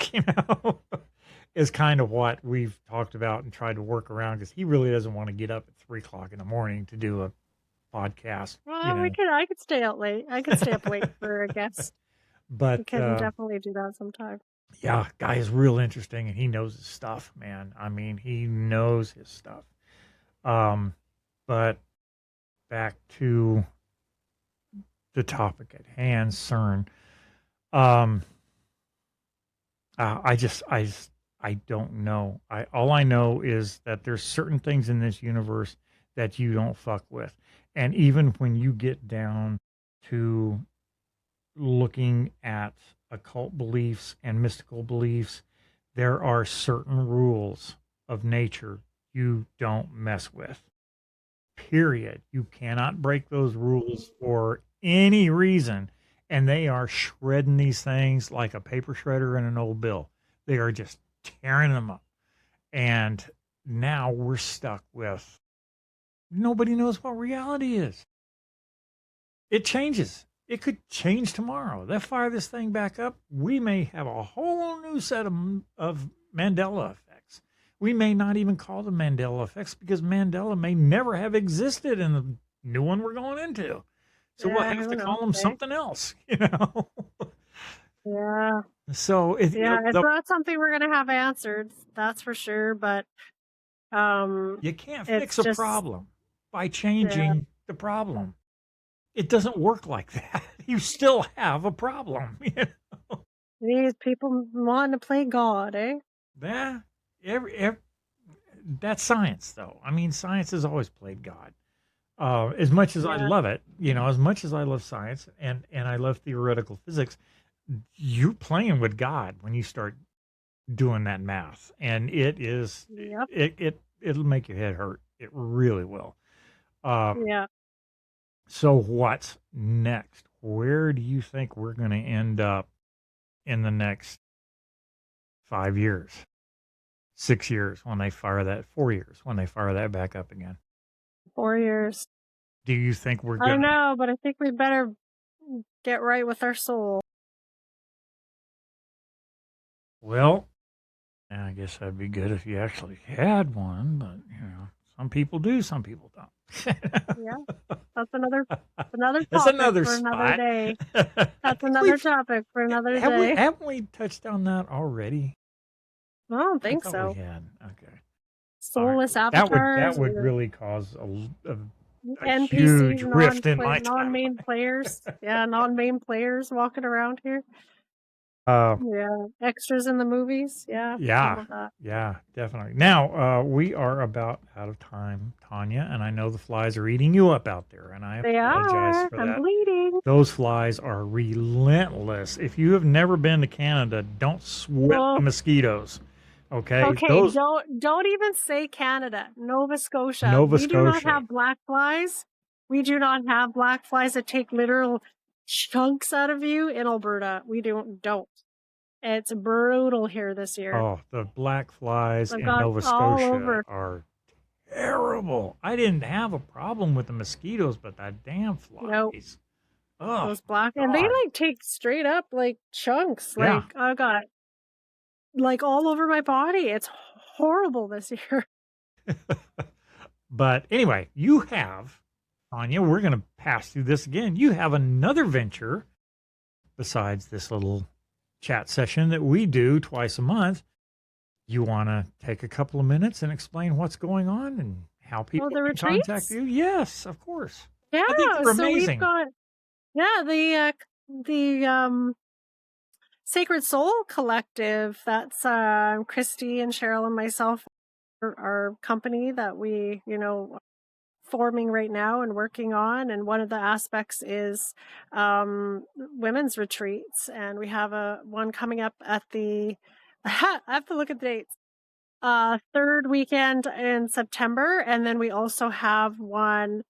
is kind of what we've talked about and tried to work around because he really doesn't want to get up at 3 o'clock in the morning to do a podcast. Well, I could stay out late. I could stay up late for a guest. But We can definitely do that sometime. yeah, guy is real interesting and he knows his stuff, man. I mean, he knows his stuff. But back to the topic at hand, CERN. Um, I don't know. All I know is that there's certain things in this universe that you don't fuck with. And even when you get down to looking at occult beliefs and mystical beliefs, there are certain rules of nature you don't mess with. Period. You cannot break those rules for any reason. And they are shredding these things like a paper shredder and an old bill. They are just tearing them up. And now we're stuck with nobody knows what reality is. It changes. It could change tomorrow. They fire this thing back up. We may have a whole new set of Mandela effects. We may not even call them Mandela effects because Mandela may never have existed in the new one we're going into. So we'll Yeah, have who to call them knows, eh? something else, Yeah. So Yeah, it's not something we're gonna have answered, that's for sure. But you can't fix it's a just problem by yeah, changing the problem. It doesn't work like that. You still have a problem. these people want to play God, eh? Yeah, every that's science, though. I mean, science has always played God. As much as I Yeah, love it, as much as I love science and I love theoretical physics, you're playing with God when you start doing that math, and yep, it'll make your head hurt. It really will. Um, yeah. so what's next? Where do you think we're going to end up in the next 5 years, 6 years when they fire that, 4 years when they fire that back up again? 4 years. Do you think we're I don't gonna? know, but I think we better get right with our soul. Well, I guess that'd be good if you actually had one, but some people do, some people don't. Yeah, that's another That's topic another for another spot. day. I That's think another topic for another day. haven't we touched on that already? I don't I think thought we so. had. Okay. All right. Soulless That avatars would or really cause a huge NPCs, rift in my non-main timeline. players. Yeah, non-main players walking around here. Uh, Yeah, extras in the movies. Yeah, all yeah, of that. yeah, definitely. Now, we are about out of time, Tanya, and I know the flies are eating you up out there, and I They apologize are. for I'm that. bleeding. Those flies are relentless. If you have never been to Canada, don't sweat the Oh, mosquitoes. Okay, okay. those Don't even say Canada. Nova Scotia. Nova We do not Scotia. have black flies. We do not have black flies that take literal chunks out of you in Alberta. We don't. It's brutal here this year. Oh, the black flies I've in got Nova all Scotia over. are terrible. I didn't have a problem with the mosquitoes, but that damn Nope. flies. Oh, Those black, and they God. like take straight up like chunks. Yeah. Like I got like all over my body. It's horrible this year. But anyway, you have, Anya, we're going to pass through this again. You have another venture besides this little chat session that we do twice a month. You want to take a couple of minutes and explain what's going on and how people the can retreats? contact you? Yes, of course. Yeah, I think they're so amazing. we've got the Sacred Soul Collective. That's Christy and Cheryl and myself, our company that we forming right now and working on, and one of the aspects is women's retreats, and we have one coming up at the I have to look at the dates, third weekend in September, and then we also have one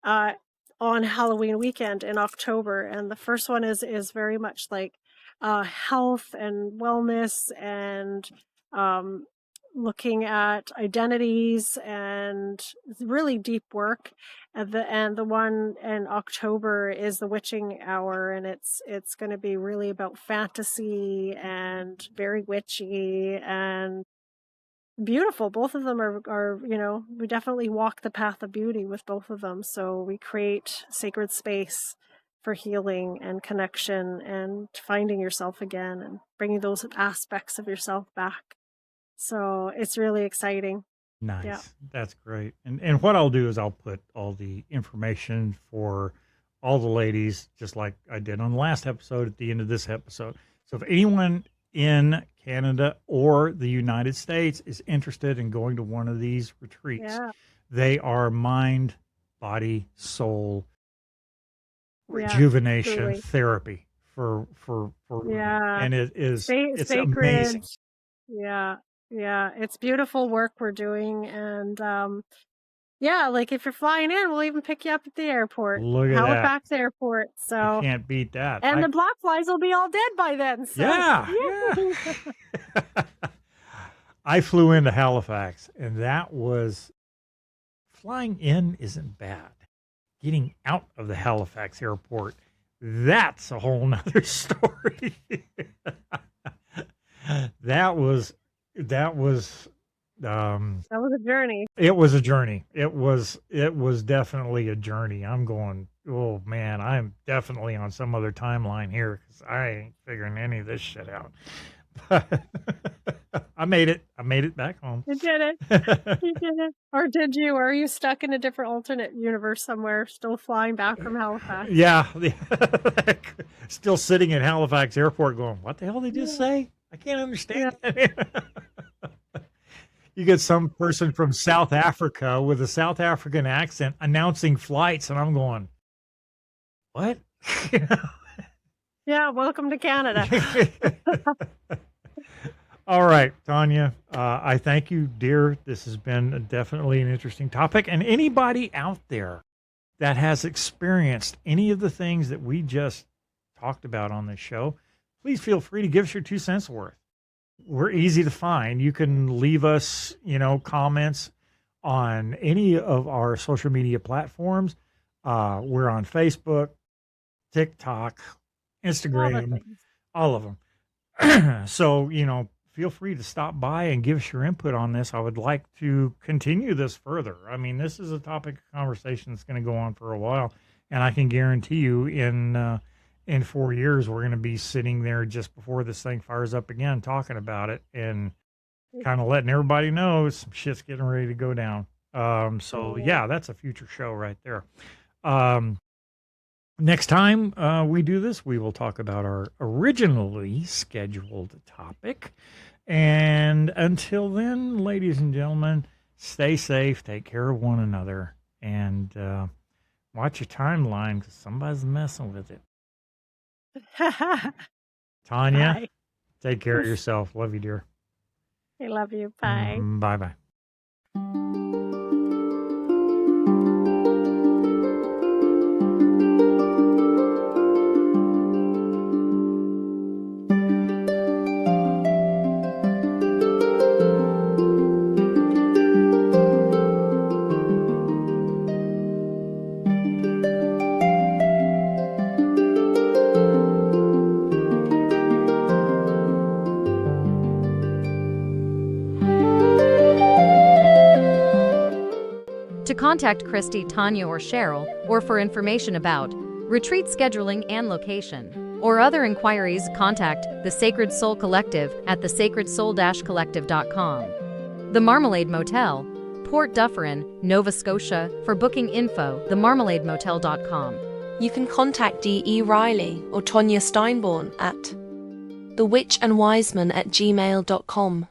on Halloween weekend in October, and the first one is very much like health and wellness and looking at identities and really deep work. And the one in October is the Witching Hour, and it's going to be really about fantasy and very witchy and beautiful. Both of them are we definitely walk the path of beauty with both of them. So we create sacred space for healing and connection and finding yourself again and bringing those aspects of yourself back. So it's really exciting. Nice. Yeah. That's great. And what I'll do is I'll put all the information for all the ladies, just like I did on the last episode, at the end of this episode. So if anyone in Canada or the United States is interested in going to one of these retreats, they are mind, body, soul rejuvenation therapy for and it is it's sacred. Amazing. Yeah, it's beautiful work we're doing, and like if you're flying in, we'll even pick you up at the airport. Look at Halifax Airport. So you can't beat that. And the black flies will be all dead by then. So. Yeah. I flew into Halifax, and that was flying in isn't bad. Getting out of the Halifax airport, that's a whole nother story. That was a journey. It was a journey. It was definitely a journey. I'm going, oh man, I'm definitely on some other timeline here because I ain't figuring any of this shit out. But I made it back home. You did it. You did it. Or did you? Or are you stuck in a different alternate universe somewhere, still flying back from Halifax? Yeah. Still sitting at Halifax Airport going, what the hell did they just say? I can't understand. Yeah. You get some person from South Africa with a South African accent announcing flights, and I'm going, what? Yeah, welcome to Canada. All right, Tanya, I thank you, dear. This has been definitely an interesting topic. And anybody out there that has experienced any of the things that we just talked about on this show, please feel free to give us your 2 cents worth. We're easy to find. You can leave us, comments on any of our social media platforms. We're on Facebook, TikTok, Instagram, all of them. So, feel free to stop by and give us your input on this. I would like to continue this further. I mean, this is a topic of conversation that's going to go on for a while, and I can guarantee you in 4 years we're going to be sitting there just before this thing fires up again, talking about it and kind of letting everybody know some shit's getting ready to go down. So yeah, that's a future show right there. Next time we do this, we will talk about our originally scheduled topic. And until then, ladies and gentlemen, stay safe, take care of one another, and watch your timeline because somebody's messing with it. Tanya, Bye. take care of yourself. Love you, dear. I love you. Bye. Bye-bye. To contact Christy, Tanya, or Cheryl, or for information about retreat scheduling and location, or other inquiries, contact the Sacred Soul Collective at thesacredsoul-collective.com. The Marmalade Motel, Port Dufferin, Nova Scotia. For booking info, themarmalademotel.com. You can contact D.E. Riley or Tonya Steinborn at thewitchandwiseman@gmail.com.